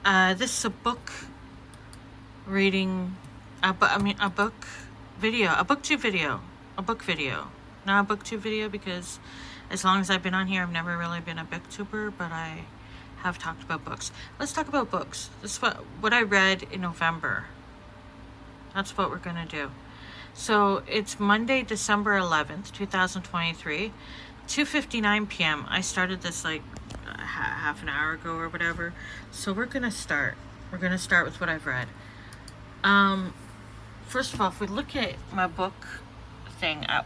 This is a book reading, a book video, a booktube video, a book video. Not a booktube video because as long as I've been on here, I've never really been a booktuber, but I have talked about books. Let's talk about books. This is what I read in November. That's what we're going to do. So it's Monday, December 11th, 2023, 2:59 p.m. I started this like half an hour ago or whatever. So we're going to start. We're going to start with what I've read. First of all, if we look at my book thing, I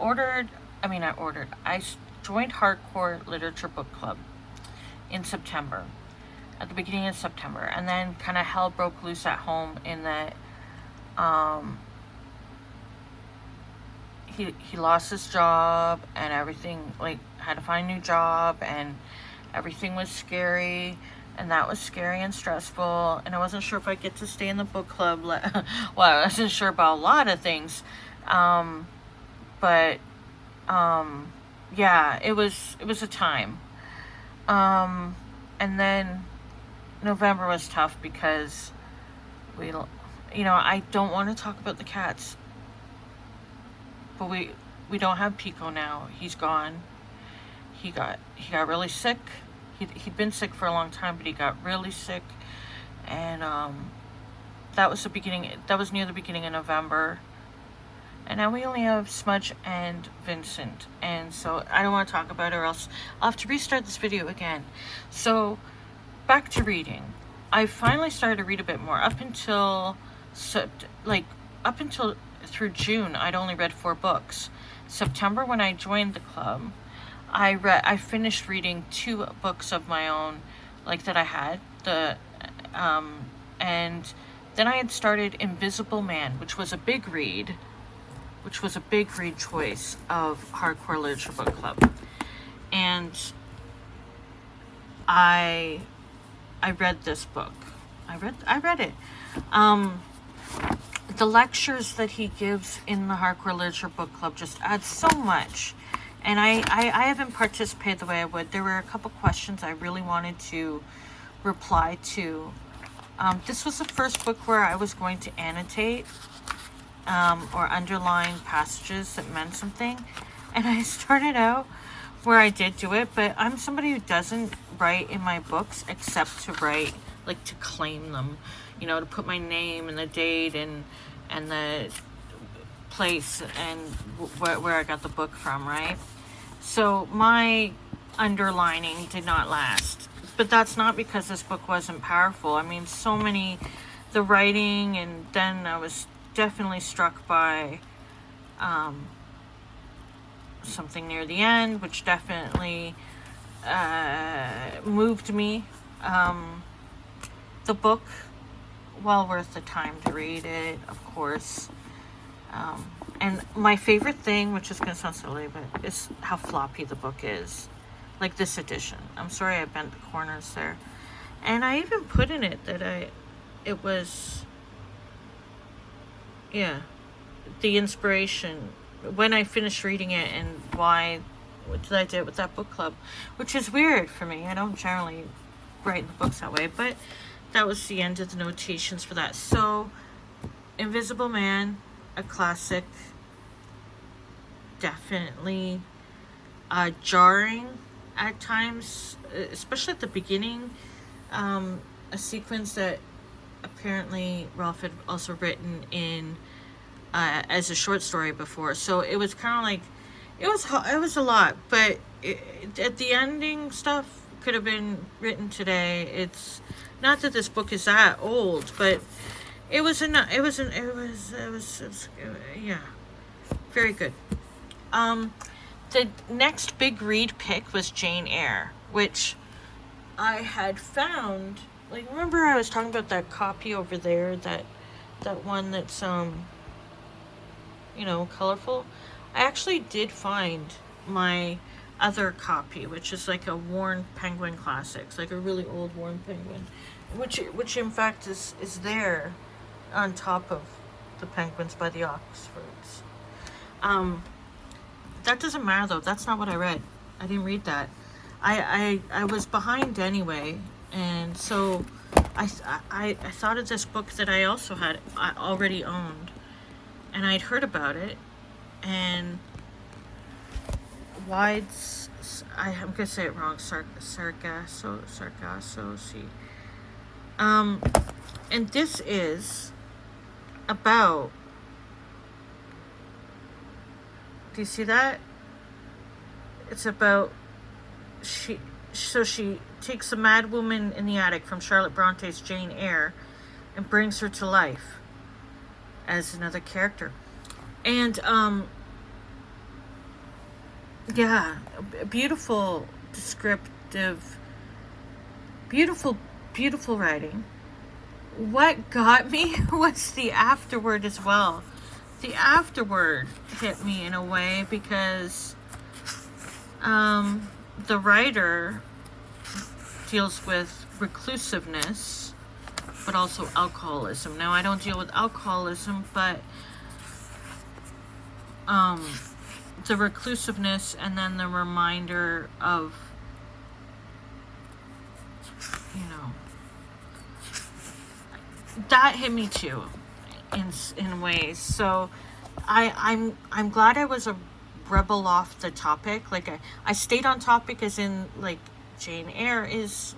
joined Hardcore Literature Book Club in September, at the beginning of September, and then kind of hell broke loose at home in that he lost his job and everything, like had to find a new job, and everything was scary, and that was scary and stressful, and I wasn't sure if I'd get to stay in the book club. Well, I wasn't sure about a lot of things, but yeah, it was a time. And then November was tough because I don't want to talk about the cats, but we don't have Pico now. He's gone. He got really sick. He'd been sick for a long time, but he got really sick, and that was near the beginning of November. And now we only have Smudge and Vincent. And so I don't want to talk about it, or else I'll have to restart this video again. So back to reading. I finally started to read a bit more. Up until through June, I'd only read 4 books. September, when I joined the club, I finished reading 2 books of my own, like that I had. And then I had started Invisible Man, which was a big read choice of Hardcore Literature Book Club. And I read this book. I read it. The lectures that he gives in the Hardcore Literature Book Club just add so much. And I haven't participated the way I would. There were a couple questions I really wanted to reply to. This was the first book where I was going to annotate or underline passages that meant something. And I started out where I did do it, but I'm somebody who doesn't write in my books except to write, like to claim them, to put my name and the date and the place and where I got the book from, right? So my underlining did not last. But that's not because this book wasn't powerful. I mean, the writing, and then I was definitely struck by something near the end, which definitely moved me. The book, well worth the time to read it, of course. And my favorite thing, which is going to sound silly, but is how floppy the book is. Like this edition. I'm sorry I bent the corners there. And I even put in it that it was, the inspiration when I finished reading it, and what I did with that book club, which is weird for me. I don't generally write the books that way, but that was the end of the notations for that. So Invisible Man, a classic, definitely jarring at times, especially at the beginning. A sequence that apparently Ralph had also written in as a short story before, so it was kind of like it was a lot, but at the ending stuff could have been written today. It's not that this book is that old, but it was very good. The next big read pick was Jane Eyre, which I had found. Like, remember I was talking about that copy over there, that one that's colorful? I actually did find my other copy, which is like a worn Penguin Classics, like a really old worn Penguin, which in fact is there on top of the Penguins by the Oxfords. That doesn't matter though. That's not what I read. I didn't read that. I was behind anyway, and so I thought of this book that I also I already owned, and I'd heard about it, and I'm gonna say it wrong. Sargasso. See. And this is about. Do you see that? It's about she takes a mad woman in the attic from Charlotte Bronte's Jane Eyre and brings her to life as another character. And yeah, beautiful, descriptive, beautiful writing. What got me was the afterword as well. The afterword hit me in a way because the writer deals with reclusiveness, but also alcoholism. Now, I don't deal with alcoholism, but the reclusiveness and then the reminder of, that hit me too, in ways. So I'm glad I was a rebel off the topic. Like I stayed on topic, as in like Jane Eyre is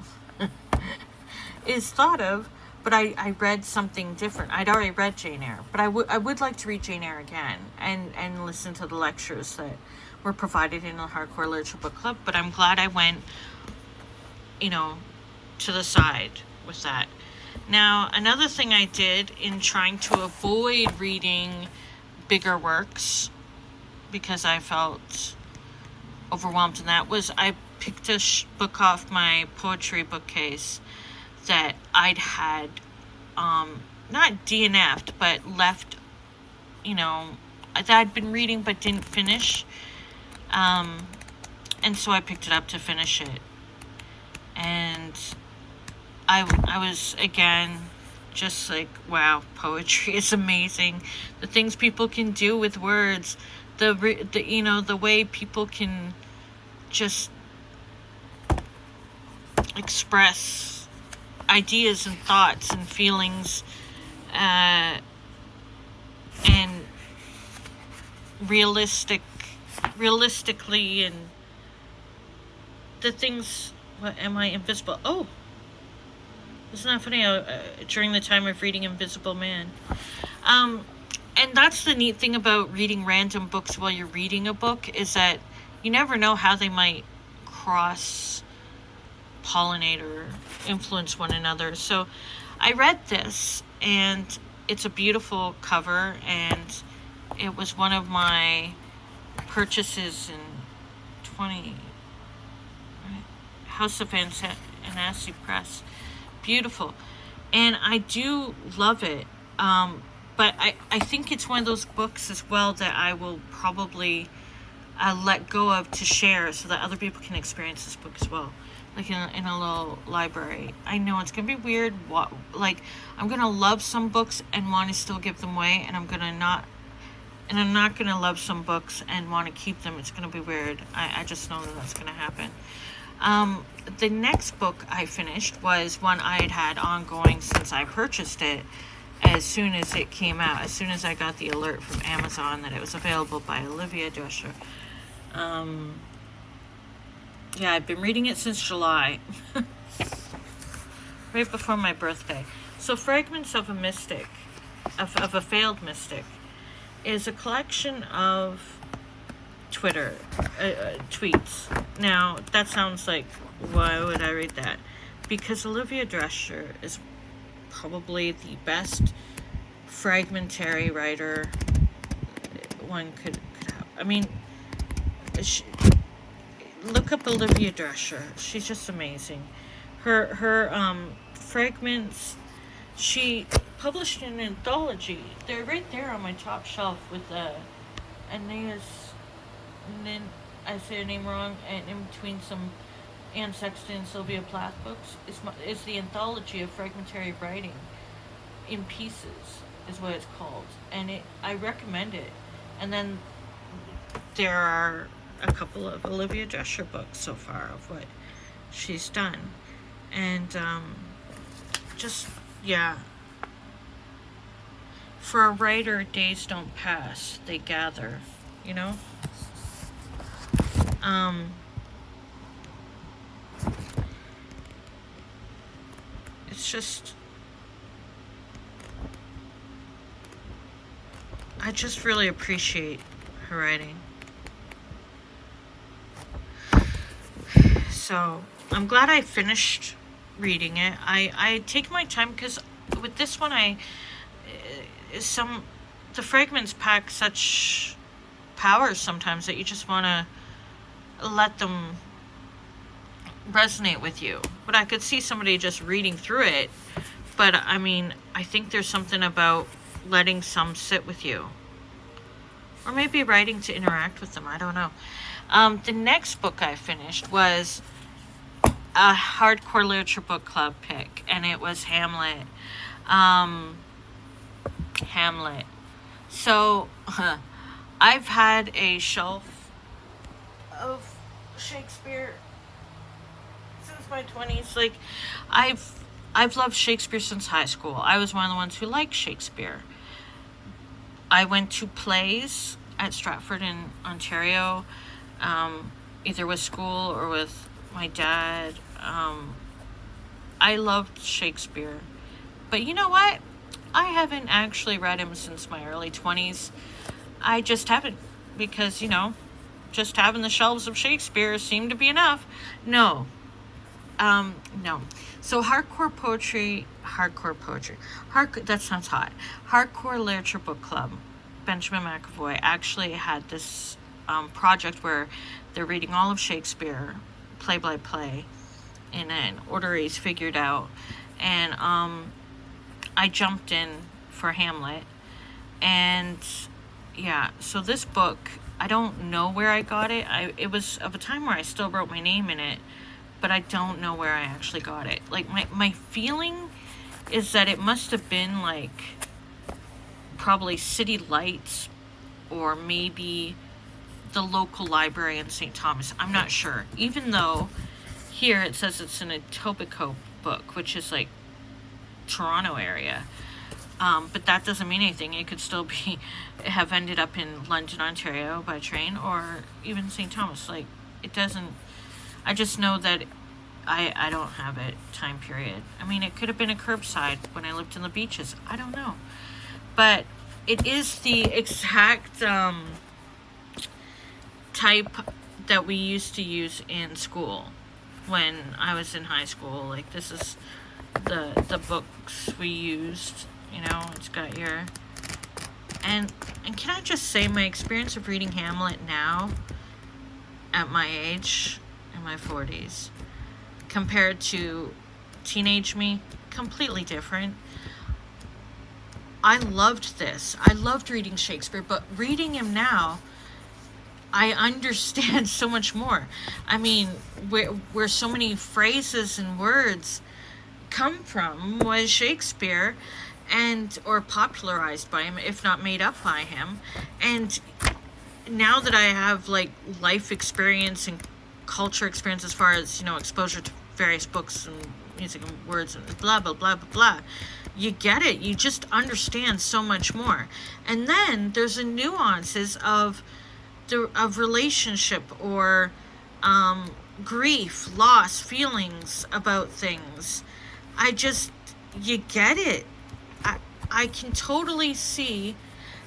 is thought of, but I read something different. I'd already read Jane Eyre, but I would like to read Jane Eyre again and listen to the lectures that were provided in the Hardcore Literature Book Club. But I'm glad I went, to the side with that. Now, another thing I did in trying to avoid reading bigger works, because I felt overwhelmed in that, was I picked a book off my poetry bookcase that I'd had, not DNF'd, but left, that I'd been reading but didn't finish. And so I picked it up to finish it. And I was, again, just like, wow, poetry is amazing. The things people can do with words, the way people can just express ideas and thoughts and feelings, and realistically, and the things. What am I invisible? Oh, isn't that funny? During the time of reading Invisible Man, and that's the neat thing about reading random books while you're reading a book, is that you never know how they might cross-pollinate or influence one another. So I read this, and it's a beautiful cover, and it was one of my purchases in House of Anansi Press. Beautiful. And I do love it. But I think it's one of those books as well that I will probably let go of to share so that other people can experience this book as well. Like in a little library. I know it's going to be weird. I'm going to love some books and want to still give them away. And I'm not going to love some books and want to keep them. It's going to be weird. I just know that that's going to happen. The next book I finished was one I had ongoing since I purchased it, as soon as it came out, as soon as I got the alert from Amazon that it was available, by Olivia Drescher. I've been reading it since July, right before my birthday. So Fragments of a Mystic, of a Failed Mystic, is a collection of Twitter tweets. Now, that sounds like, why would I read that? Because Olivia Drescher is probably the best fragmentary writer one could have. I mean, look up Olivia Drescher. She's just amazing. Her fragments, she published an anthology. They're right there on my top shelf with Annie's, and then I say her name wrong, and in between some Anne Sexton and Sylvia Plath books is the anthology of fragmentary writing in pieces, is what it's called, and I recommend it. And then there are a couple of Olivia Drescher books so far of what she's done, and just, yeah. For a writer, days don't pass, they gather, you know? It's just, I just really appreciate her writing. So, I'm glad I finished reading it. I take my time because with this one, the fragments pack such power sometimes that you just want to let them resonate with you. But I could see somebody just reading through it. But I mean, I think there's something about letting some sit with you. Or maybe writing to interact with them. I don't know. The next book I finished was a hardcore literature book club pick. And it was Hamlet. Hamlet. So, I've had a shelf of Shakespeare since my 20s. Like, I've loved Shakespeare since high school. I was one of the ones who liked Shakespeare. I went to plays at Stratford in Ontario, either with school or with my dad. I loved Shakespeare. But you know what? I haven't actually read him since my early 20s. I just haven't, because, just having the shelves of Shakespeare seemed to be enough. No. No. So hardcore poetry, that sounds hot. Hardcore Literature Book Club, Benjamin McAvoy actually had this project where they're reading all of Shakespeare, play by play, in an order he's figured out. And I jumped in for Hamlet. And yeah, so this book, I don't know where I got it. It was of a time where I still wrote my name in it, but I don't know where I actually got it. Like, my feeling is that it must have been, like, probably City Lights or maybe the local library in St. Thomas. I'm not sure. Even though here it says it's an Etobicoke book, which is, like, Toronto area. But that doesn't mean anything. It could still have ended up in London, Ontario by train, or even St. Thomas. Like, it doesn't... I just know that I don't have a time period. I mean, it could have been a curbside when I lived in the beaches. I don't know. But it is the exact type that we used to use in school when I was in high school. Like, this is the books we used. It's got your... And can I just say, my experience of reading Hamlet now, at my age, in my 40s, compared to teenage me, completely different. I loved this. I loved reading Shakespeare, but reading him now, I understand so much more. I mean, where so many phrases and words come from was Shakespeare, or popularized by him, if not made up by him. And now that I have, like, life experience and culture experience as far as, exposure to various books and music and words and blah, blah, blah, blah, blah, you get it. You just understand so much more. And then there's the nuances of relationship or grief, loss, feelings about things. You get it. I can totally see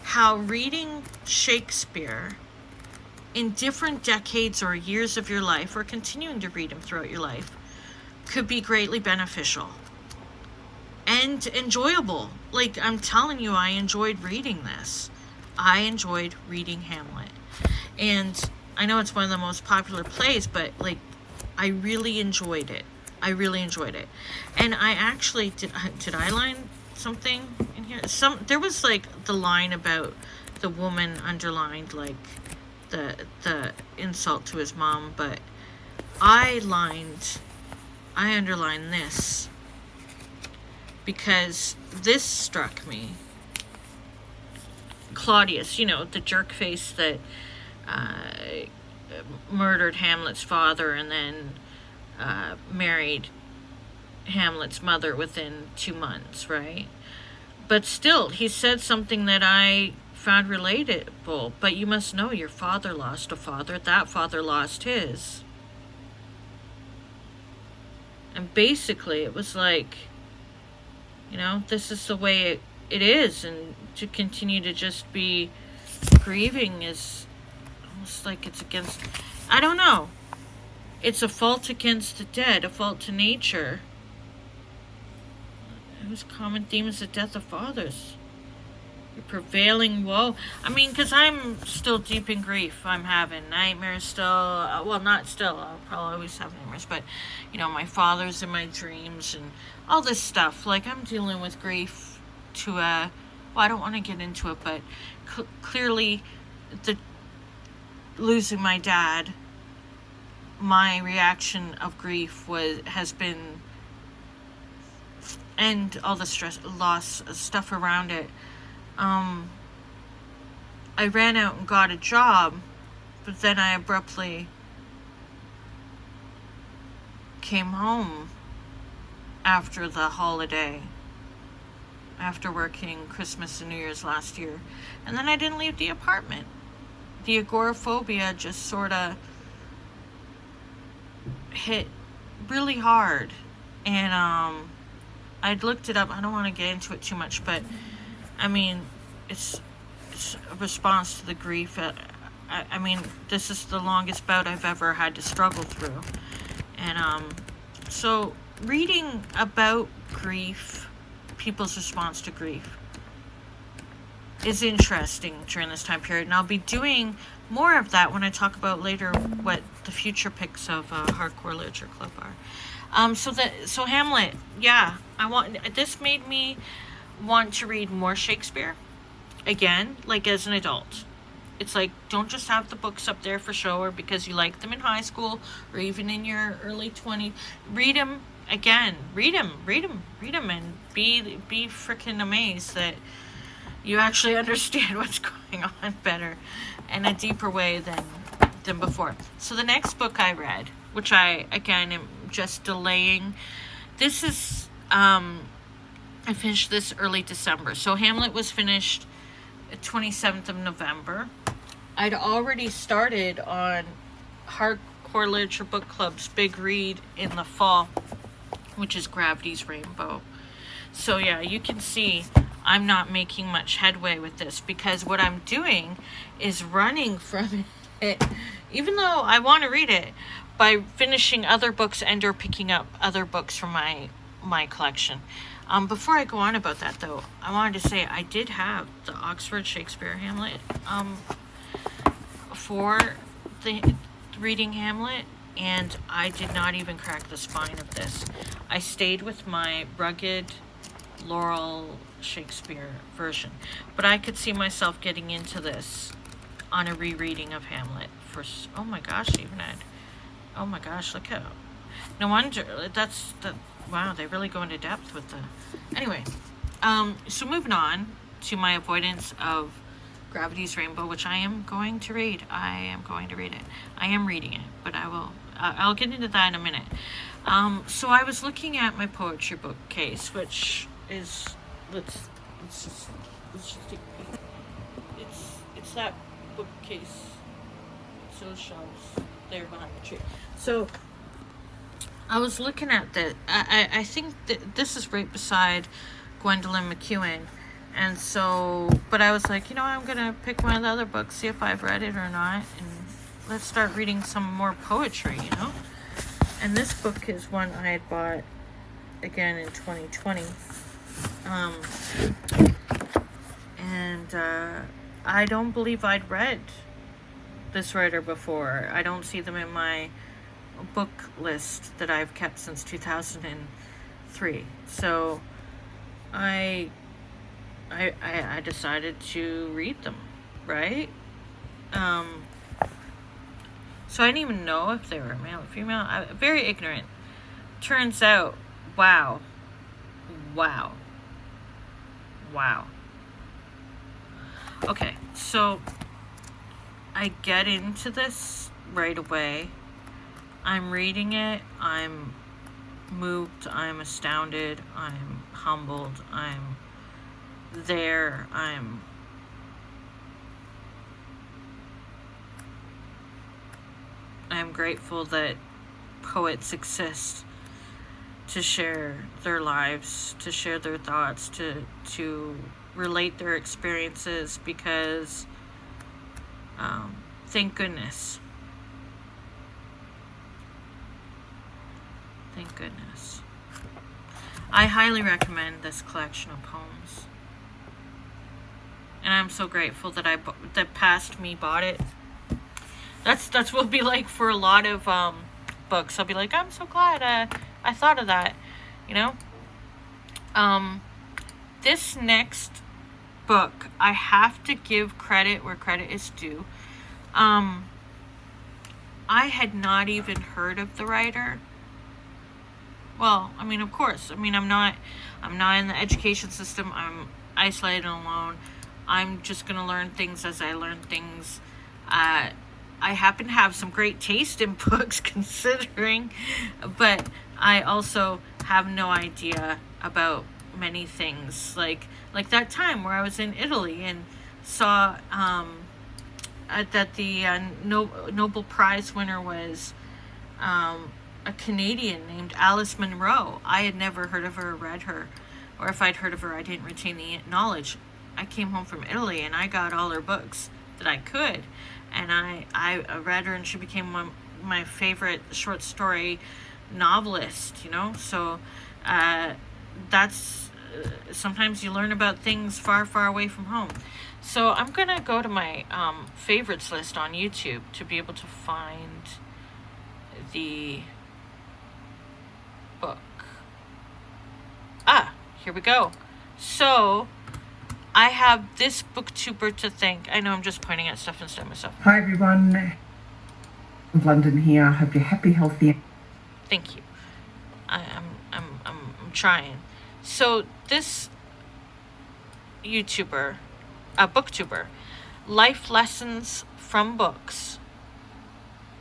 how reading Shakespeare in different decades or years of your life, or continuing to read him throughout your life, could be greatly beneficial and enjoyable. Like, I'm telling you, I enjoyed reading this. I enjoyed reading Hamlet. And I know it's one of the most popular plays, but, like, I really enjoyed it. And I actually, did I line something in here? There was, like, the line about the woman underlined, like, the insult to his mom, but I underlined this because this struck me. Claudius, the jerk face that murdered Hamlet's father and then married Hamlet's mother within 2 months, right? But still, he said something that I found relatable. But you must know your father lost a father. That father lost his. And basically, it was like, you know, this is the way it is. And to continue to just be grieving is almost like it's against, I don't know. It's a fault against the dead, a fault to nature. It was common theme is the death of fathers. Your prevailing woe. I mean, because I'm still deep in grief. I'm having nightmares still. Well, not still. I'll probably always have nightmares. But, you know, my father's in my dreams and all this stuff. Like, I'm dealing with grief to well, I don't want to get into it, but clearly losing my dad, my reaction of grief has been, and all the stress, loss, stuff around it. I ran out and got a job, but then I abruptly came home after the holiday, after working Christmas and New Year's last year, and then I didn't leave the apartment. The agoraphobia just sort of hit really hard, and I'd looked it up. I don't want to get into it too much, but I mean, it's a response to the grief. I mean, this is the longest bout I've ever had to struggle through, and so reading about grief, people's response to grief, is interesting during this time period, and I'll be doing more of that when I talk about later what the future picks of Hardcore Literature Club are. So Hamlet, yeah, this made me want to read more Shakespeare again, like as an adult. It's like, don't just have the books up there for show or because you like them in high school or even in your early 20s. Read them again. Read them, and be freaking amazed that you actually understand what's going on better in a deeper way than before. So the next book I read, which I, again, am just delaying, this is, I finished this early December. So Hamlet was finished 27th of November. I'd already started on Hardcore Literature Book Club's big read in the fall, which is Gravity's Rainbow. So yeah, you can see I'm not making much headway with this because what I'm doing is running from it, even though I want to read it, by finishing other books and or picking up other books from my collection. Before I go on about that, though, I wanted to say I did have the Oxford Shakespeare Hamlet for the reading Hamlet, and I did not even crack the spine of this. I stayed with my rugged Laurel Shakespeare version, but I could see myself getting into this on a rereading of Hamlet. Oh my gosh, oh my gosh, look how, no wonder, wow, they really go into depth with anyway, so moving on to my avoidance of Gravity's Rainbow, which I am going to read. I am reading it, but I'll get into that in a minute. So I was looking at my poetry bookcase, which is, let's just take a peek. It's that bookcase, it's those shelves there behind the tree. So I was looking at that. I think that this is right beside Gwendolyn McEwen. And so, but I was like, I'm going to pick one of the other books, see if I've read it or not. And let's start reading some more poetry, And this book is one I had bought, again, in 2020. I don't believe I'd read this writer before. I don't see them in my book list that I've kept since 2003. So I decided to read them, right? So I didn't even know if they were male or female. Very ignorant. Turns out, wow. Okay, so I get into this right away. I'm reading it. I'm moved, I'm astounded, I'm humbled, I'm there, I'm grateful that poets exist to share their lives, to share their thoughts, to relate their experiences, because thank goodness. Thank goodness. I highly recommend this collection of poems. And I'm so grateful that that past me bought it. That's what it'll be like for a lot of books. I'll be like, I'm so glad I thought of that, you know? This next book, I have to give credit where credit is due. I had not even heard of the writer. Well, I mean, of course. I mean, I'm not in the education system. I'm isolated and alone. I'm just going to learn things as I learn things. I happen to have some great taste in books, considering, but I also have no idea about many things. Like that time where I was in Italy and saw that the Nobel Prize winner was a Canadian named Alice Munro. I had never heard of her or read her, or if I'd heard of her, I didn't retain the knowledge. I came home from Italy and I got all her books that I could, and I read her, and she became my favorite short story novelist, you know. So that's sometimes you learn about things far, far away from home. So I'm gonna go to my favorites list on YouTube to be able to find the book. Here we go. So I have this booktuber to thank. I know I'm just pointing at stuff instead of myself. Hi everyone, London here. I hope you're happy, healthy. Thank you. I'm trying. So this YouTuber, booktuber, life lessons from books.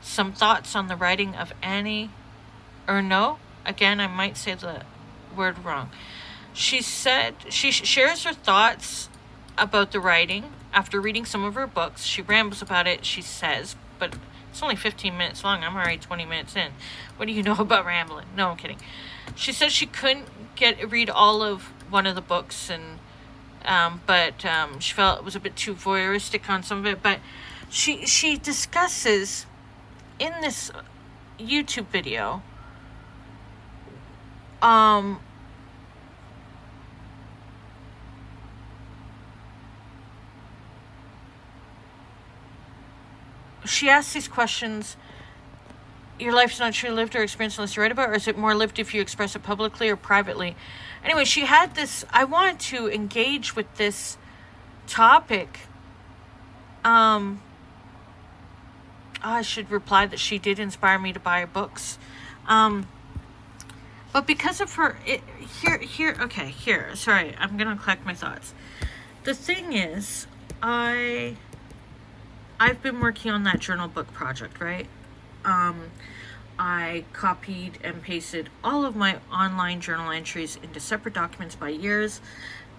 Some thoughts on the writing of Annie Ernaux. Again, I might say the word wrong. She said she shares her thoughts about the writing after reading some of her books. She rambles about it, she says, but it's only 15 minutes long. I'm already 20 minutes in. What do you know about rambling? No, I'm kidding. She said she couldn't read all of one of the books, and but she felt it was a bit too voyeuristic on some of it. But she discusses in this YouTube video she asks these questions. Your life's not truly lived or experienced unless you write about it, or is it more lived if you express it publicly or privately? Anyway, she had this. I wanted to engage with this topic. I should reply that she did inspire me to buy her books. But because of her, sorry, I'm going to collect my thoughts. The thing is, I've been working on that journal book project, right? I copied and pasted all of my online journal entries into separate documents by years.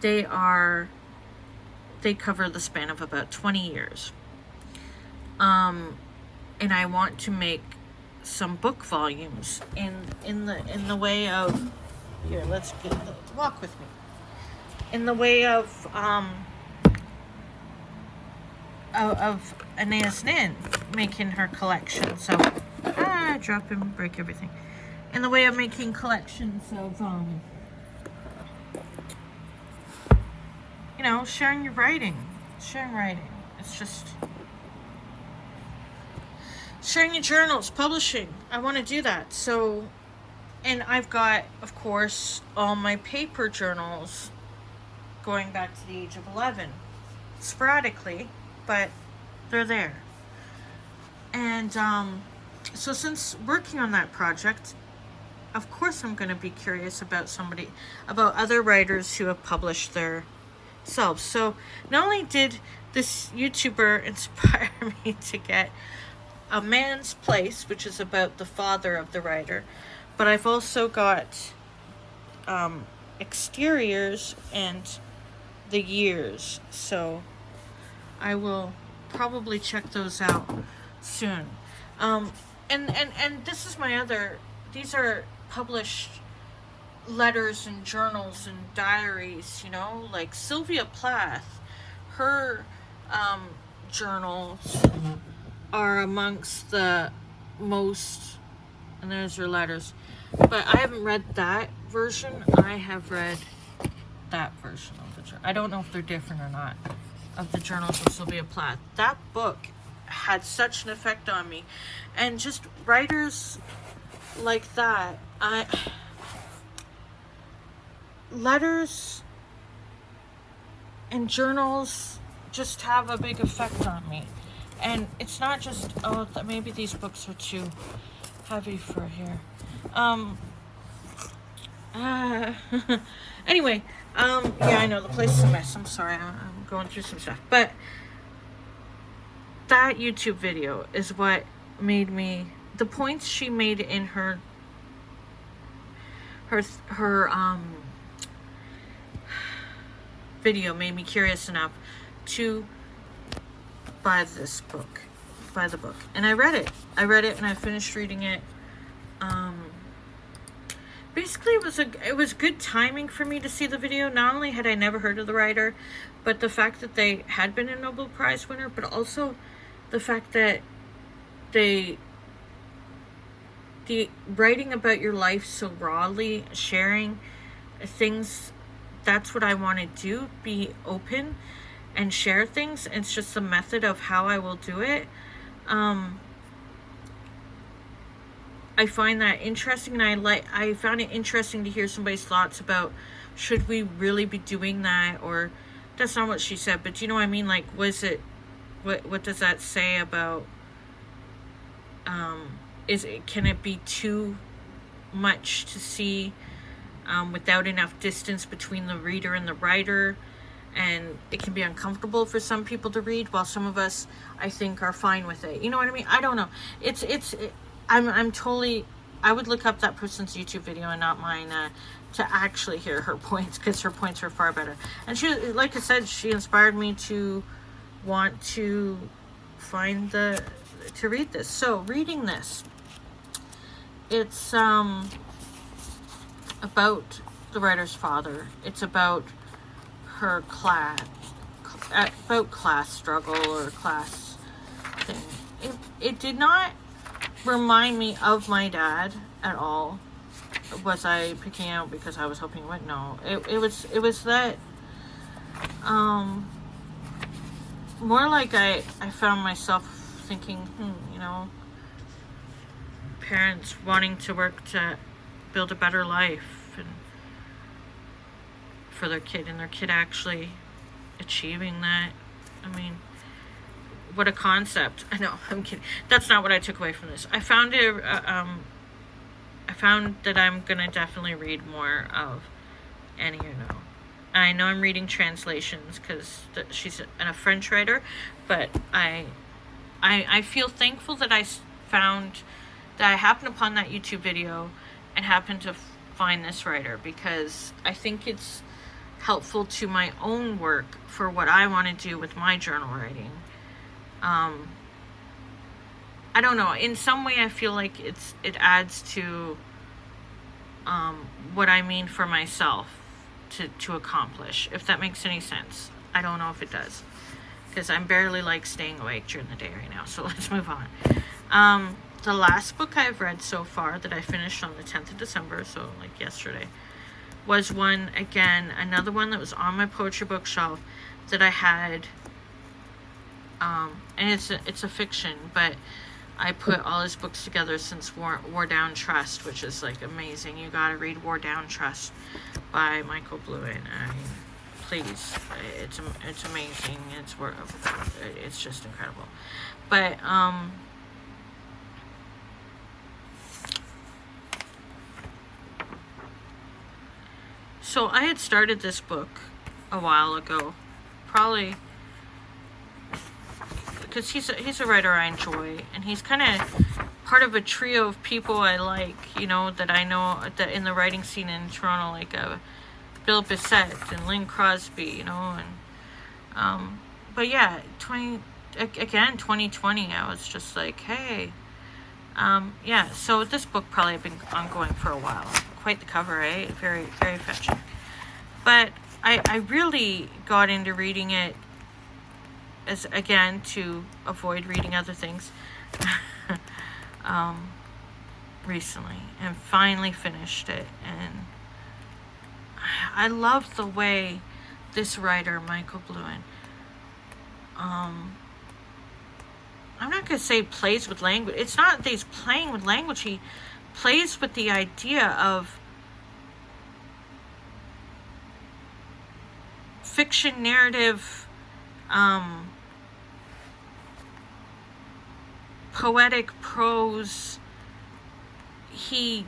They cover the span of about 20 years. And I want to make some book volumes in the way of, here, let's walk with me. In the way of Annie Ernaux making her collection. So drop and break everything. In the way of making collections of sharing your writing. It's just sharing your journals, publishing. I want to do that. So, and I've got, of course, all my paper journals going back to the age of 11, sporadically, but they're there. And so since working on that project, of course I'm going to be curious about other writers who have published their selves. So not only did this YouTuber inspire me to get A Man's Place, which is about the father of the writer, But I've also got exteriors and the years, so I will probably check those out soon. And this is my other, these are published letters and journals and diaries, you know, like Sylvia Plath, her journals are amongst the most, and there's her letters, but I haven't read that version. I have read that version of the journal. I don't know if they're different or not, of the journals of Sylvia Plath. That book had such an effect on me, and just writers like that, letters and journals just have a big effect on me. And it's not just, oh, maybe these books are too heavy for here. Anyway, yeah, I know the place is a mess. I'm sorry, I'm going through some stuff. But that YouTube video is what made me, the points she made in her video made me curious enough to buy this book, buy the book. And I read it and I finished reading it. Basically it was good timing for me to see the video. Not only had I never heard of the writer, but the fact that they had been a Nobel Prize winner, but also the fact that the writing about your life so rawly, sharing things, that's what I want to do, be open and share things. It's just the method of how I will do it. I find that interesting, and I found it interesting to hear somebody's thoughts about, should we really be doing that? Or that's not what she said, but do you know what I mean? Like, was it, what does that say about, can it be too much to see without enough distance between the reader and the writer? And it can be uncomfortable for some people to read, while some of us, I think, are fine with it. You know what I mean? I don't know. I'm totally, I would look up that person's YouTube video and not mine to actually hear her points, because her points are far better. And she, like I said, she inspired me to want to to read this. So reading this, it's about the writer's father. It's about her class struggle or class thing. It did not remind me of my dad at all. Was I picking out because I was hoping it would? No. It was that more like I found myself thinking, you know, parents wanting to work to build a better life and for their kid, and their kid actually achieving that. I mean, what a concept. I know, I'm kidding. That's not what I took away from this. I found it, I found that I'm gonna definitely read more of Annie Ernaux. I know I'm reading translations because she's a French writer, but I feel thankful that I happened upon that YouTube video and happened to find this writer, because I think it's helpful to my own work for what I want to do with my journal writing. I don't know, in some way I feel like it adds to what I mean for myself to accomplish, if that makes any sense. I don't know if it does, because I'm barely like staying awake during the day right now, so let's move on. The last book I've read so far that I finished on the 10th of December, so like yesterday, was another one that was on my poetry bookshelf that I had, and it's a fiction, but I put all his books together since War Down Trust, which is like amazing. You gotta read War Down Trust by Michael Blewin. I mean, please, it's amazing. It's just incredible. But so I had started this book a while ago, probably because he's a writer I enjoy, and he's kind of part of a trio of people I like, you know, that I know that in the writing scene in Toronto, like Bill Bissett and Lynn Crosby, you know, and but yeah, 2020, I was just like, hey, yeah. So this book probably had been ongoing for a while. Quite the cover, eh? Very, very fetching. But I really got into reading it as, again, to avoid reading other things. Recently, and finally finished it, and I love the way this writer, Michael Bluen, I'm not going to say plays with language. It's not that he's playing with language. He plays with the idea of fiction narrative, poetic prose. He's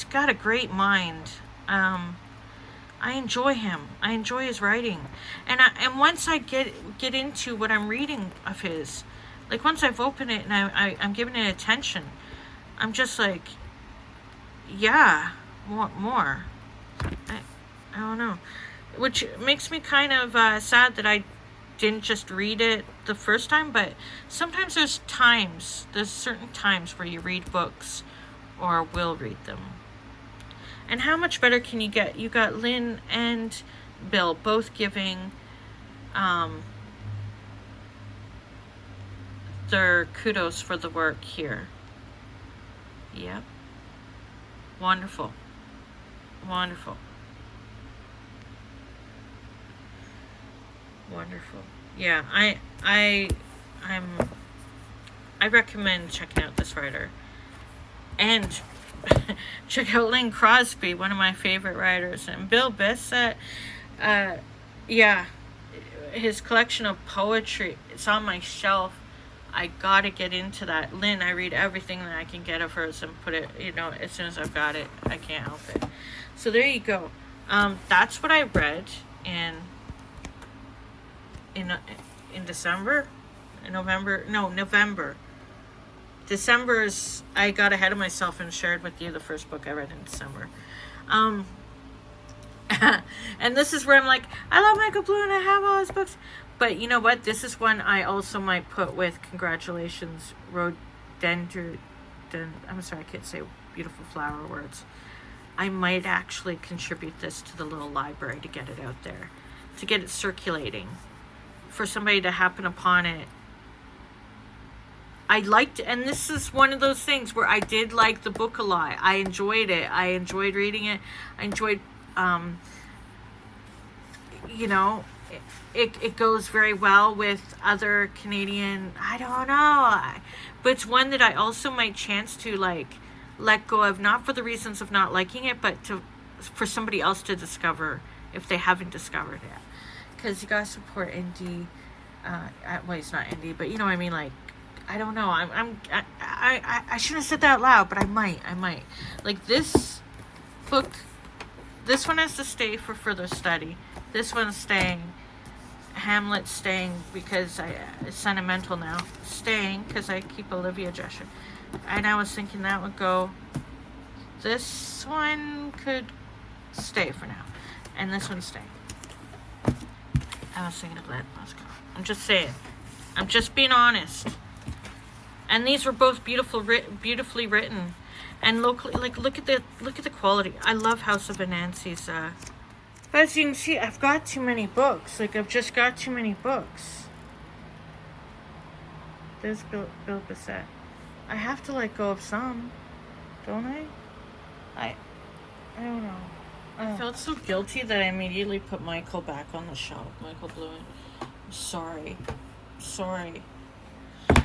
got a great mind. I enjoy him. I enjoy his writing, and once I get into what I'm reading of his, like once I've opened it and I'm giving it attention, I'm just like, yeah, more. I don't know, which makes me kind of sad that I didn't just read it the first time, but sometimes there's certain times where you read books or will read them. And how much better can you get? You got Lynn and Bill both giving their kudos for the work here. Yep. Wonderful. Wonderful. Wonderful. Yeah, I recommend checking out this writer. And check out Lynn Crosby, one of my favorite writers, and Bill Bissett. Yeah, his collection of poetry, it's on my shelf. I gotta get into that. Lynn, I read everything that I can get of hers and put it, you know, as soon as I've got it. I can't help it. So there you go. That's what I read in December, November. December's, I got ahead of myself and shared with you the first book I read in December. And this is where I'm like, I love Michael Bluen, I have all his books. But you know what? This is one I also might put with congratulations, rhododendron. I'm sorry, I can't say beautiful flower words. I might actually contribute this to the little library to get it out there, to get it circulating, for somebody to happen upon it. I liked, and this is one of those things where I did like the book a lot. I enjoyed it. I enjoyed reading it. I enjoyed, you know, it goes very well with other Canadian, I don't know, but it's one that I also might chance to like let go of, not for the reasons of not liking it, but for somebody else to discover if they haven't discovered it. Because you gotta support indie. Well, it's not indie, but you know what I mean. Like, I don't know. I shouldn't have said that out loud, but I might. Like this book, this one has to stay for further study. This one's staying. Hamlet staying because it's sentimental now. Staying because I keep Olivia Drescher. And I was thinking that would go. This one could stay for now, and this one's staying. I was thinking of that. I'm just saying. I'm just being honest. And these were both beautifully written, and locally. Like, look at the quality. I love House of Anansi's. But as you can see, I've got too many books. Like, I've just got too many books. There's Bill Bissett. I have to let go of some, don't I? I don't know. I felt so guilty that I immediately put Michael back on the shelf. Michael Bluen. I'm sorry.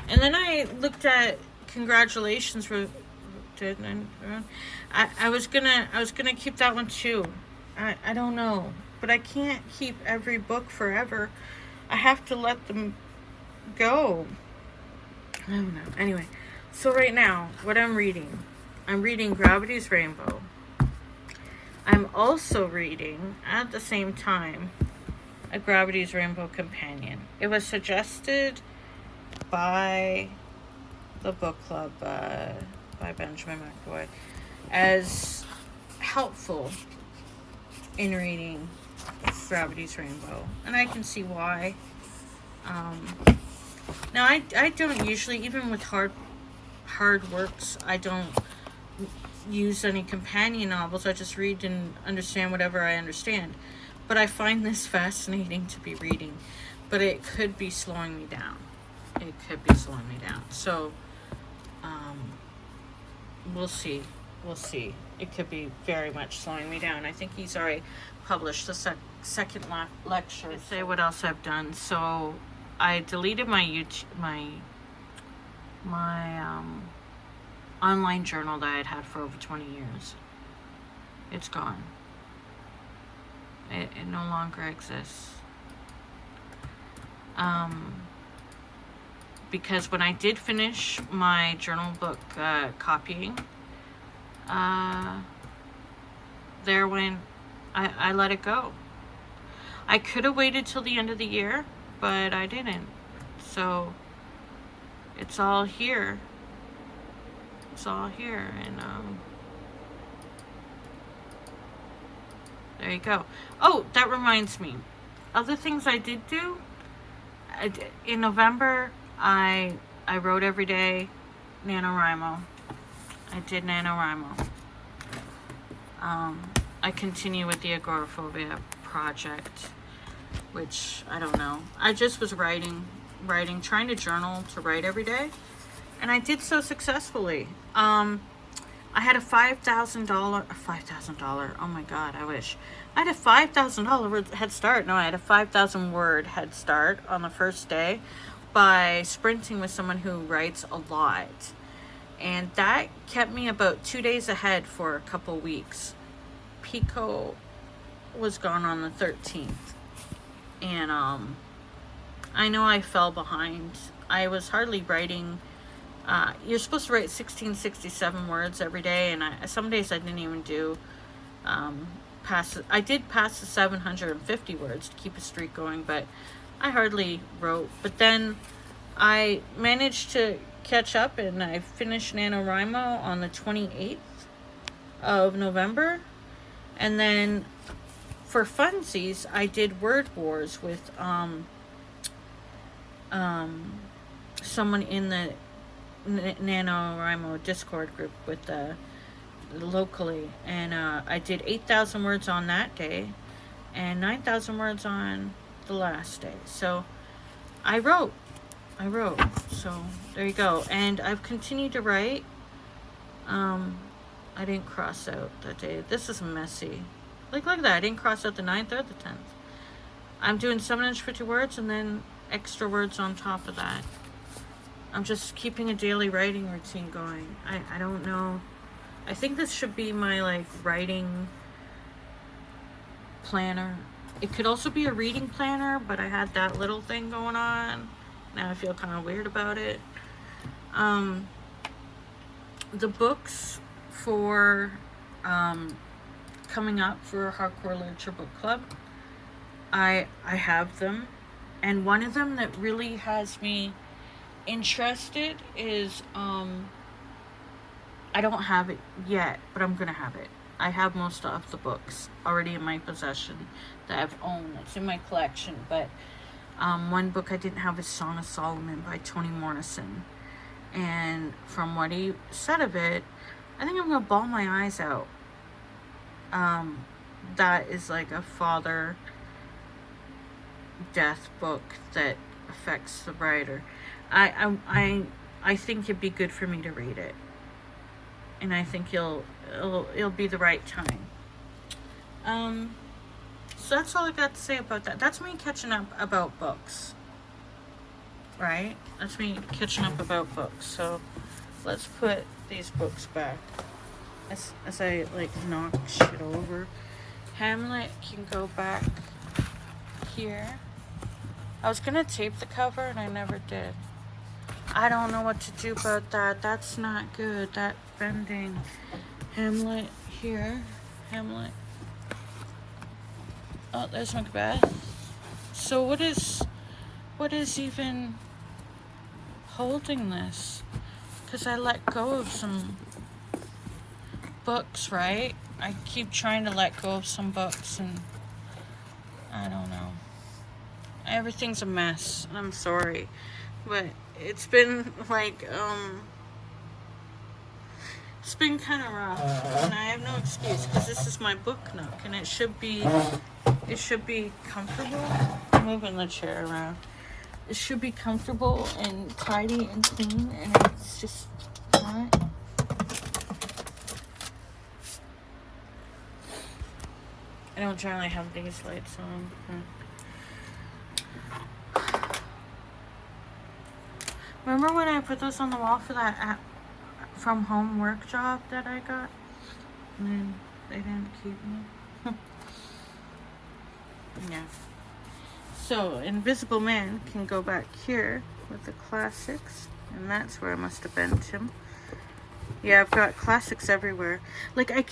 And then I looked at congratulations. I was gonna keep that one too. I don't know, but I can't keep every book forever. I have to let them go. I don't know. Anyway, so right now, what I'm reading Gravity's Rainbow. I'm also reading, at the same time, A Gravity's Rainbow Companion. It was suggested by the book club, by Benjamin McAvoy, as helpful in reading Gravity's Rainbow, and I can see why. Now I don't usually, even with hard works, I don't use any companion novels. I just read and understand whatever I understand. But I find this fascinating to be reading, but it could be slowing me down. It could be slowing me down. So we'll see. We'll see. It could be very much slowing me down. I think he's already published the second lecture. Let's say what else I've done. So I deleted my YouTube, my online journal that I'd had for over 20 years. It's gone. It no longer exists. Because when I did finish my journal book copying, there when I let it go. I could have waited till the end of the year, but I didn't. So it's all here. It's all here, and there you go. Oh, that reminds me. Other things I did do. In November, I wrote every day NaNoWriMo. I did NaNoWriMo. I continue with the agoraphobia project, which I don't know. I just was writing, trying to journal, to write every day, and I did so successfully. I had a $5,000, oh my God, I wish. I had a $5,000 head start. No, I had a 5,000 word head start on the first day by sprinting with someone who writes a lot. And that kept me about 2 days ahead for a couple weeks. Pico was gone on the 13th. And I know I fell behind. I was hardly writing. You're supposed to write 1667 words every day, and some days I didn't even do I did pass the 750 words to keep a streak going, but I hardly wrote. But then I managed to catch up, and I finished NaNoWriMo on the 28th of November. And then for funsies, I did Word Wars with someone in the NaNoWriMo Discord group with locally, and I did 8,000 words on that day and 9,000 words on the last day. So I wrote. So there you go. And I've continued to write. I didn't cross out that day. This is messy. Look at that. I didn't cross out the 9th or the 10th. I'm doing 750 words and then extra words on top of that. I'm just keeping a daily writing routine going. I don't know. I think this should be my writing planner. It could also be a reading planner, but I had that little thing going on. Now I feel kind of weird about it. The books for coming up for Hardcore Literature Book Club, I have them, and one of them that really has me interested is I don't have it yet, but I'm gonna have it. I have most of the books already in my possession that I've owned. It's in my collection, but one book I didn't have is Song of Solomon by Toni Morrison, and from what he said of it, I think I'm gonna bawl my eyes out. That is like a father death book that affects the writer. I think it'd be good for me to read it, and I think it'll be the right time. So that's all I got to say about that. That's me catching up about books, right? That's me catching up about books. So let's put these books back as I knock shit over. Hamlet can go back here. I was gonna tape the cover and I never did. I don't know what to do about that. That's not good. That bending. Hamlet here. Hamlet. Oh, there's Macbeth. So what is even holding this? Because I let go of some books, right? I keep trying to let go of some books, and I don't know. Everything's a mess. I'm sorry. But it's been like, it's been kind of rough. And I have no excuse, because this is my book nook, and it should be comfortable. I'm moving the chair around. It should be comfortable and tidy and clean, and it's just not. I don't generally have these lights on. Remember when I put those on the wall for that from home work job that I got? And then they didn't keep me. Yeah. So, Invisible Man can go back here with the classics. And that's where I must have bent him. Yeah, I've got classics everywhere. Like, I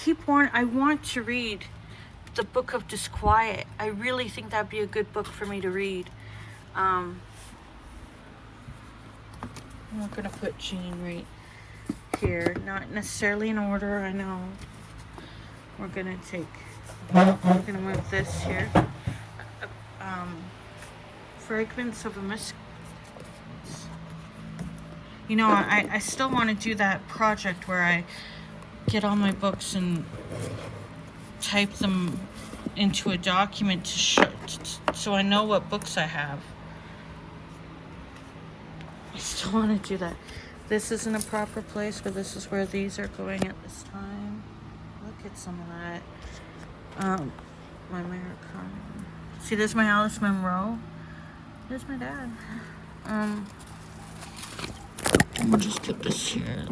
want to read the Book of Disquiet. I really think that'd be a good book for me to read. I'm not gonna put Jean right here. Not necessarily in order, I know. We're gonna move this here. Fragments of a Miss. You know, I still want to do that project where I get all my books and type them into a document to show, so I know what books I have. I still want to do that. This isn't a proper place, but this is where these are going at this time. Look at some of that. My Americana. See, there's my Alice Munro. There's my dad. We'll just put this here.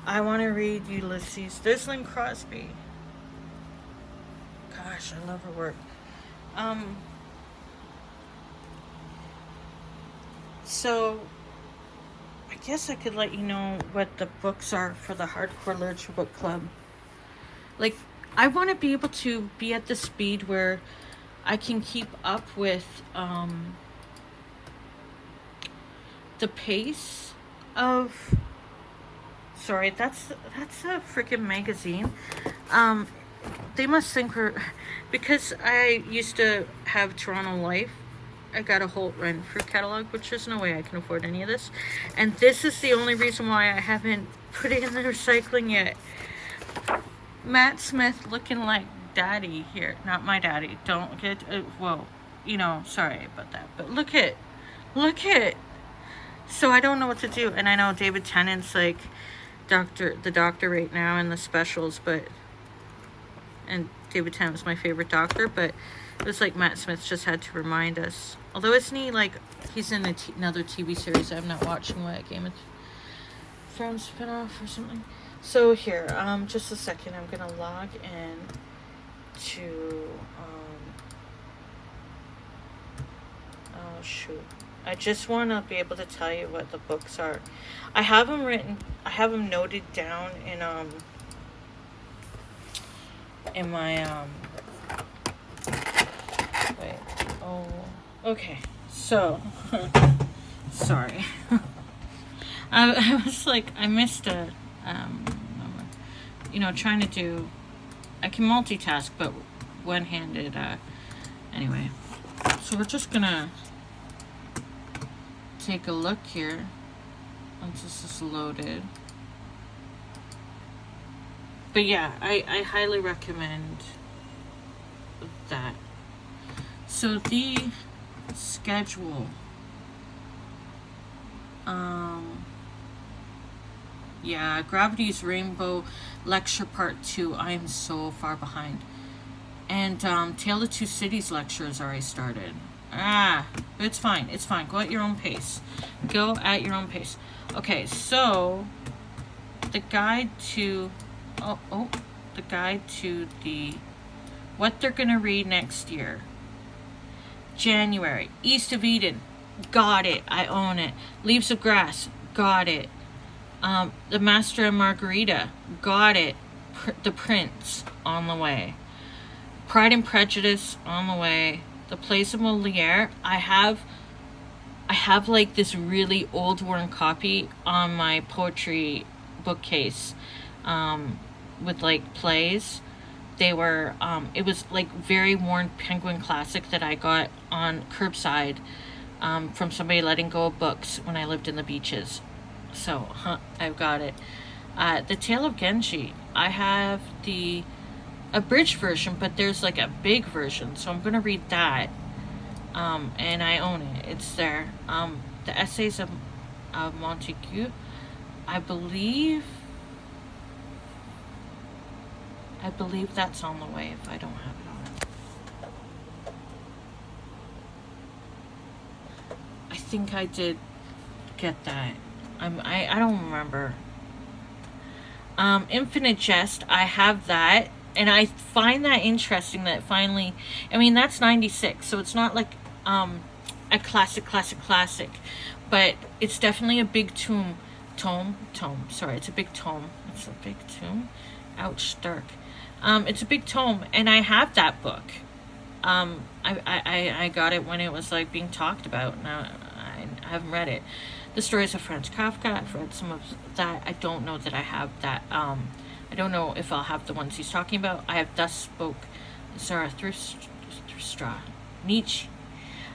I want to read Ulysses. There's Lynn Crosby. Gosh, I love her work. So, I guess I could let you know what the books are for the Hardcore Literature Book Club. Like, I want to be able to be at the speed where I can keep up with the pace of. Sorry, that's a freaking magazine. They must think we're, because I used to have Toronto Life. I got a Holt Renfrew catalog, which there's no way I can afford any of this. And this is the only reason why I haven't put it in the recycling yet. Matt Smith looking like daddy here. Not my daddy. Don't get, whoa. You know, sorry about that. But look at. So I don't know what to do. And I know David Tennant's like the doctor right now in the specials, and David Tennant was my favorite doctor, but it was like Matt Smith just had to remind us. Although isn't he like, he's in another TV series I'm not watching, what, Game of Thrones spinoff or something. So here, just a second, I'm gonna log in to, oh shoot. I just want to be able to tell you what the books are. I have them noted down in my, wait, oh, okay, so, sorry. I was like, I missed a, trying to do, I can multitask, but one-handed, anyway. So we're just gonna take a look here once this is loaded. But yeah, I highly recommend that. So the schedule, yeah, Gravity's Rainbow Lecture Part 2, I'm so far behind. And Tale of Two Cities lecture has already started. It's fine. Go at your own pace. Okay, so the guide to what they're gonna read next year. January, East of Eden, got it. I own it. Leaves of Grass, got it. The Master and Margarita, got it. The Prince, on the way. Pride and Prejudice on the way. The Plays of Moliere. I have like this really old worn copy on my poetry bookcase, with like plays. They were, it was like very worn Penguin Classic that I got on curbside, from somebody letting go of books when I lived in the beaches. So, I've got it. The Tale of Genji. I have the abridged version, but there's like a big version, so I'm gonna read that. And I own it. It's there. The Essays of Montague. I believe that's on the way if I don't have it on. I think I did get that. I don't remember. Infinite Jest, I have that, and I find that interesting that finally, I mean, that's 96, so it's not like a classic, but it's definitely a big tome. Sorry, it's a big tome. It's a big tome. Ouch, dark. It's a big tome, and I have that book. I got it when it was like being talked about. Now I haven't read it. The Stories of Franz Kafka. I've read some of that. I don't know that I have that. I don't know if I'll have the ones he's talking about. I have Thus Spoke Zarathustra. Nietzsche.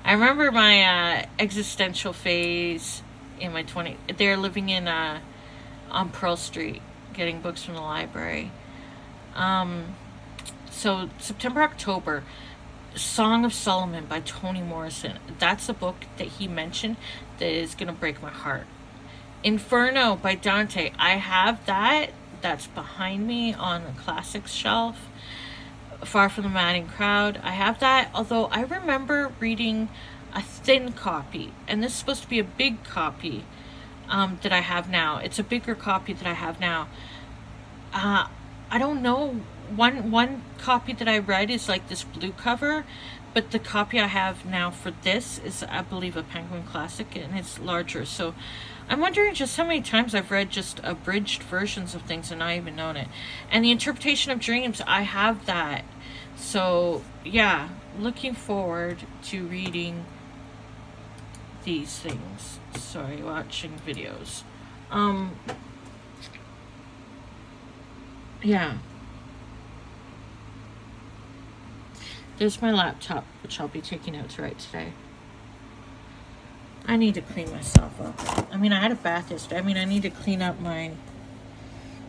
I remember my existential phase in my 20s. They're living in on Pearl Street, getting books from the library. So September, October, Song of Solomon by Toni Morrison. That's a book that he mentioned that is gonna break my heart. Inferno by Dante. I have that. That's behind me on the classics shelf. Far from the Madding Crowd. I have that, although I remember reading a thin copy, and this is supposed to be a big copy that I have now. It's a bigger copy that I have now. I don't know. One copy that I read is like this blue cover, but the copy I have now for this is, I believe, a Penguin Classic, and it's larger. So I'm wondering just how many times I've read just abridged versions of things and not even known it. And The Interpretation of Dreams, I have that. So yeah, looking forward to reading these things. Sorry, watching videos. Yeah. There's my laptop, which I'll be taking out to write today. I need to clean myself up. I mean, I had a bath yesterday. I mean, I need to clean up my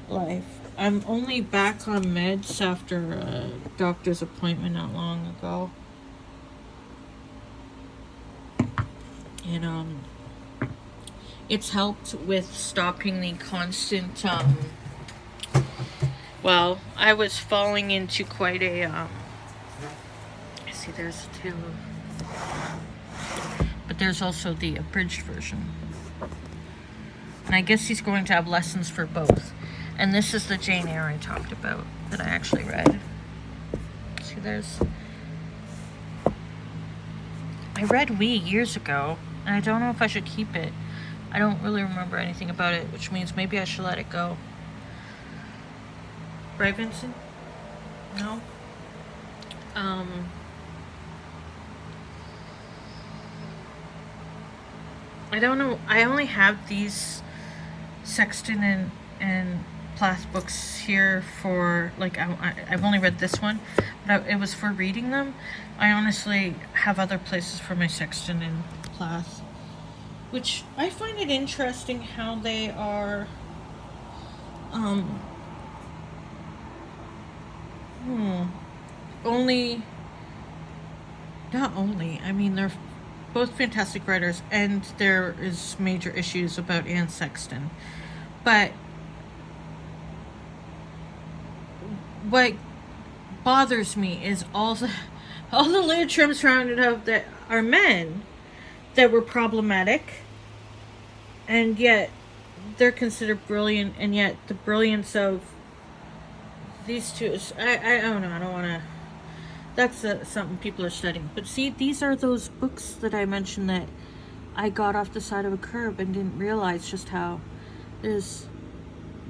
life. I'm only back on meds after a doctor's appointment not long ago. And it's helped with stopping the constant well, I was falling into quite a see, there's two, but there's also the abridged version, and I guess he's going to have lessons for both. And this is the Jane Eyre I talked about that I actually read. See, I read We years ago, and I don't know if I should keep it. I don't really remember anything about it, which means maybe I should let it go. Right, Vincent? No? I don't know. I only have these Sexton and Plath books here for, like, I've only read this one, but it was for reading them. I honestly have other places for my Sexton and Plath, which I find it interesting how they are, I mean, they're both fantastic writers, and there is major issues about Anne Sexton. But what bothers me is all the literature I'm surrounded of that are men that were problematic, and yet they're considered brilliant, and yet the brilliance of these two is, I don't know, I don't want to, that's something people are studying. But see, these are those books that I mentioned that I got off the side of a curb and didn't realize just how there's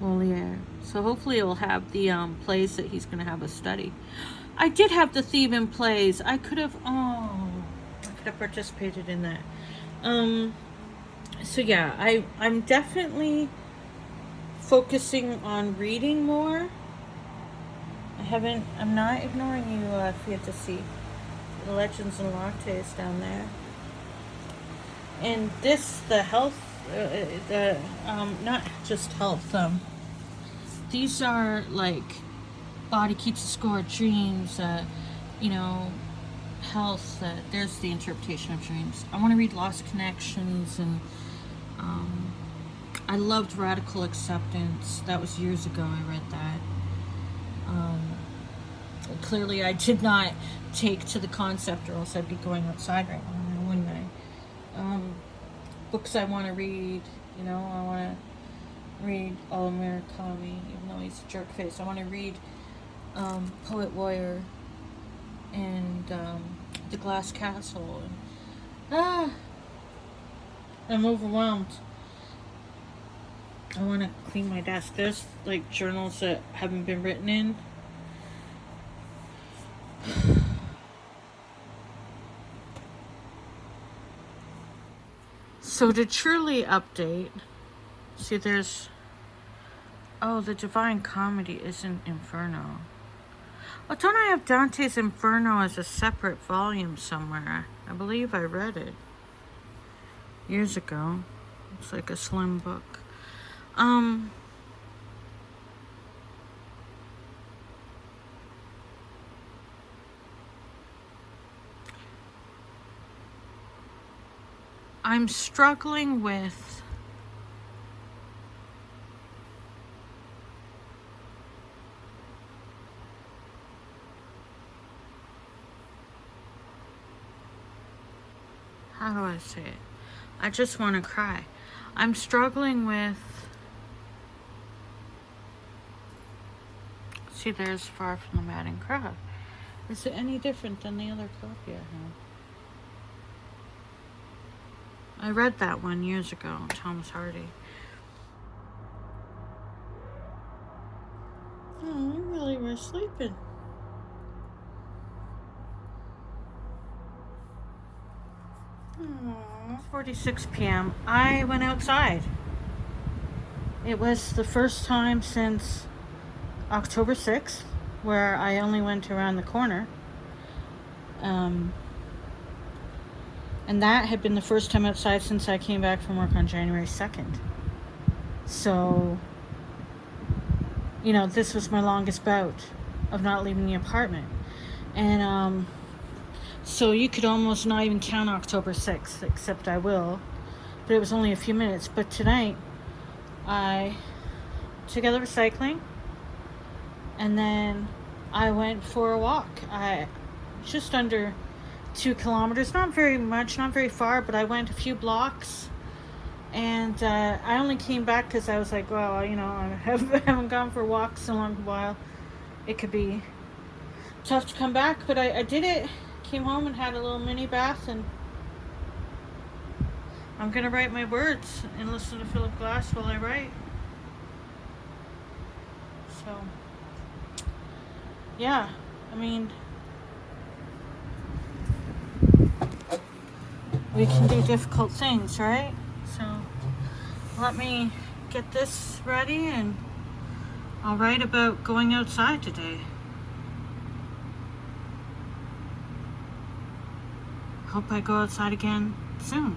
Moliere. So hopefully it will have the plays that he's going to have us study. I did have the Theban plays. I could have participated in that. So yeah, I'm definitely focusing on reading more. I'm not ignoring you, fantasy. The Legends and Lattes down there. And this, the health, not just health, these are like body keeps a score, dreams, health, there's the interpretation of dreams. I want to read Lost Connections, and I loved Radical Acceptance. That was years ago I read that. Clearly I did not take to the concept, or else I'd be going outside right now, wouldn't I? Books I want to read, I want to read All Americani, even though he's a jerk face. I want to read Poet Warrior and The Glass Castle. And, I'm overwhelmed. I want to clean my desk. There's like journals that haven't been written in. So to truly update, see there's, the Divine Comedy isn't Inferno. Oh, don't I have Dante's Inferno as a separate volume somewhere? I believe I read it years ago. It's like a slim book. I'm struggling with how do I say it? I just want to cry. I'm struggling with, see, there's Far from the Madding Crowd. Is it any different than the other copy I have? I read that one years ago, Thomas Hardy. Oh, I really was sleeping. Aww. 4:46 p.m. I went outside. It was the first time since October 6th where I only went around the corner. And that had been the first time outside since I came back from work on January 2nd. So, this was my longest bout of not leaving the apartment. And so you could almost not even count October 6th, except I will. But it was only a few minutes. But tonight, I took out the recycling, and then I went for a walk. Just under 2 kilometers, not very much, not very far, but I went a few blocks, and I only came back because I was like, well, I haven't gone for walks in a long while. It could be tough to come back, but I did it. Came home and had a little mini bath, and I'm gonna write my words and listen to Philip Glass while I write. So yeah, we can do difficult things, right? So let me get this ready, and I'll write about going outside today. Hope I go outside again soon.